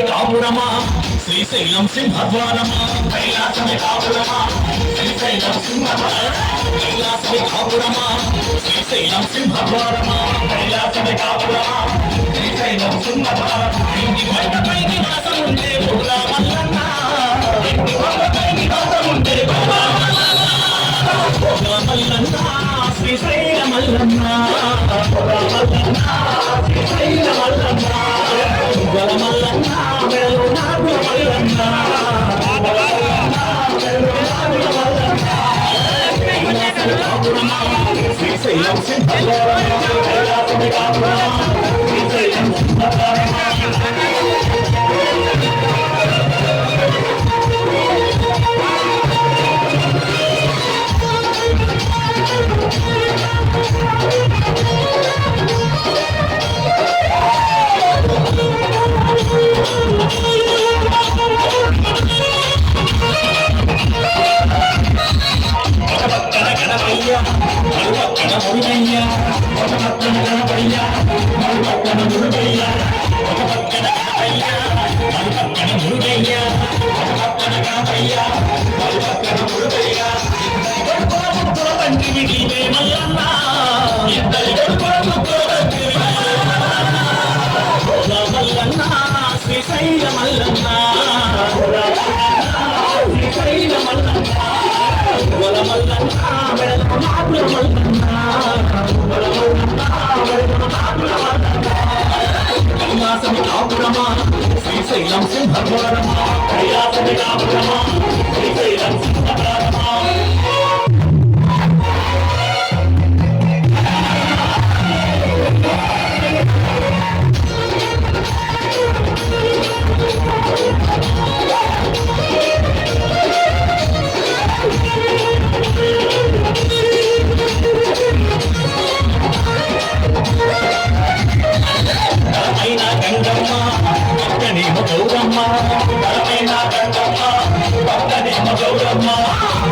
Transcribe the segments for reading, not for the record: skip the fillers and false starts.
కాపురమా శ్రీశైలం సింహద్వారమా కైలాసమే కాపురమా శ్రీశైలం సింహద్వారమా కైలాసమే కాపురమా శ్రీశైలం సింహద్వారమా కైలాసమే కాపురమా శ్రీశైలం సింహద్వారమా ఇంటి బయటపై నివాసం ఉండే బుర్రా మల్లన్న ఇంటి బయటపై నివాసం ఉండే బుర్రా మల్లన్న శ్రీశైల మల్లన్న శ్రీశైల మల్లన్న మల్లన్న వెళ్ళు నాకు మల్లన్న శ్రీశైలం సింహద్వారమా కైలాసమే కాపురమా శ్రీశైలం సింహద్వారమా మురుగయ్య ఒక పక్కన గణపయ్య మరో పక్కన మురుగయ్య ఒక పక్కన గణపయ్య మరో పక్కన మురుగయ్య ఒక పక్కన గణపయ్య మరో పక్కన మురుగయ్య కొడుకుల ముక్కుల తండ్రి నీవే మల్లన్న ఇద్దరి కొడుకుల ముక్కుల తండ్రి మల్లన్న శ్రీశైల మల్లన్న శ్రీశైల మల్లన్న మల్లన్న వెడల మాపుల మల్లన్న కైలాసమే కాపురమా శ్రీశైలం సింహద్వారమా కైలాసమే కాపురమా శ్రీశైలం సింహద్వారమా గౌరమ్మ బలమైన గంగమ్మ భక్తనేమ గౌరమ్మ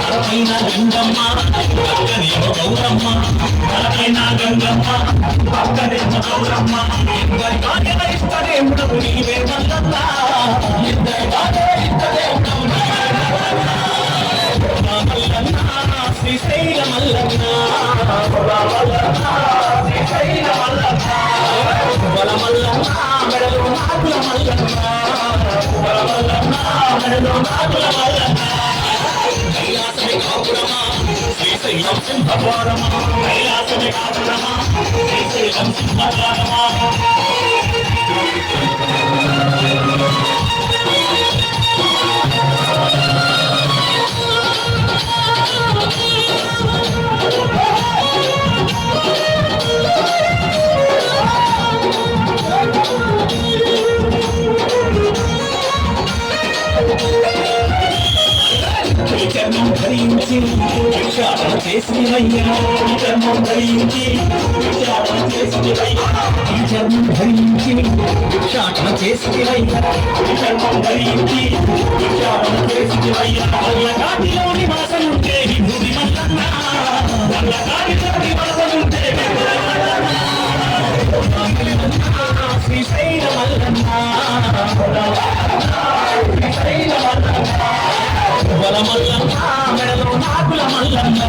బలమైన గంగమ్మ భక్తనేమ గౌరమ్మ బలమైన గంగమ్మ భక్తనేమ గౌరమ్మ ఇద్దరి భాగ్యత ఇస్తనే ఉండవు నీవే మల్లన్న ఇద్దరి భాగ్యత ఇస్తనే ఉండవు మల్లన్న శ్రీశైల మల్లన్న శ్రీశైల మల్లన్న బల మల్లన్న మెడలు నాకుల మల్లన్న కైలాసమే కాపురమా శ్రీశైలం సింహద్వారమా కైలాసమే కాపురమా శ్రీశైలం సింహద్వారమా చర్మం ధరించి విచారణ చేసినయ్యా చర్మం ధరించి విచారణ చేసినయ్యా చర్మం ధరించి విచారణ చేసినయ్యా చర్మం ధరించి విచారణ చేసినయ్యా వల్లకాటిలో నివాసం ఉంటే హిందుడి మల్లన్న వల్లకాటిలో నివాసం ఉంటే శ్రీశైల మల్లన్న శ్రీశైల మల్లన్న బల మల్లన్న మెడలో నాకుల మల్లన్న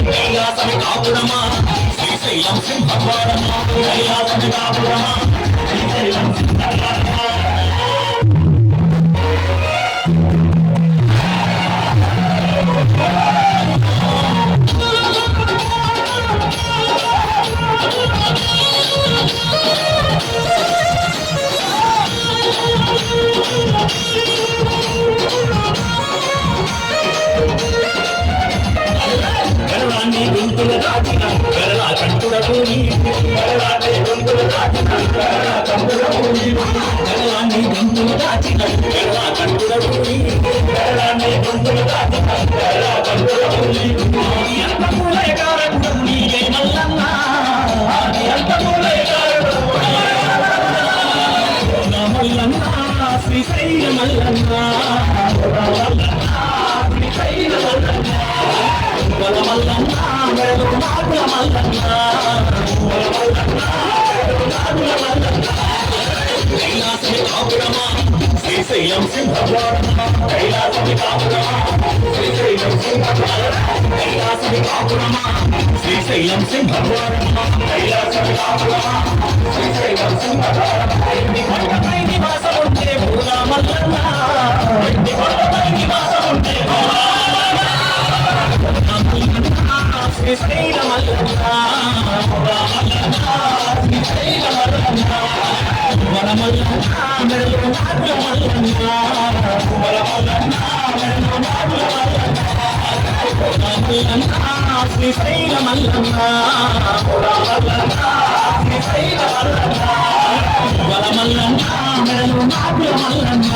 కైలాసమే కాపురమా శ్రీశైలం సింహద్వారమా కైలాసమే కాపురమా శ్రీశైలం సింహద్వారమా గరళాన్ని గొంతుల దాచిన గరళ కంటుడూని గరళాన్ని గొంతుల దాచిన గరళ కంటుడూని గరళాన్ని గొంతుల దాచిన గరళ కంటుడూని గరళాన్ని గొంతుల దాచిన గరళ కంటుడూని అంతమూలయ కారకుడు నీవే మల్లన్న అంతమూలయ కారకుడు మల్లన్న శ్రీశైల మల్లన్న శ్రీశైల మల్లన్న బల మల్లన్న మెడలు నాకుల మల్లన్న కైలాసమి కాపురమా శ్రీశైలం సింహద్వారమా కైలాసమి కాపురమా శ్రీశైలం సింహద్వారమా కైలాసమి కాపురమా శ్రీశైలం సింహద్వారమా కైలాసమి కాపురమా శ్రీశైలం సింహద్వారమా ఎన్ని కొండపై నివాసం ఉంటే భూలా మల్లన్న ఎన్ని కొండపై నివాసం ఉంటే భూలా శ్రీశైల మల్లన్న భూలా మల్లన్న శ్రీశైల మల్లన్న వరమల్లన్న మెడలో నాగుల మల్లన్న వరమల్లన్న మెడలో నాగుల మల్లన్న శ్రీశైల మల్లన్న వరమల్లన్న శ్రీశైల మల్లన్న వరమల్లన్న మెడలో నాగుల మల్లన్న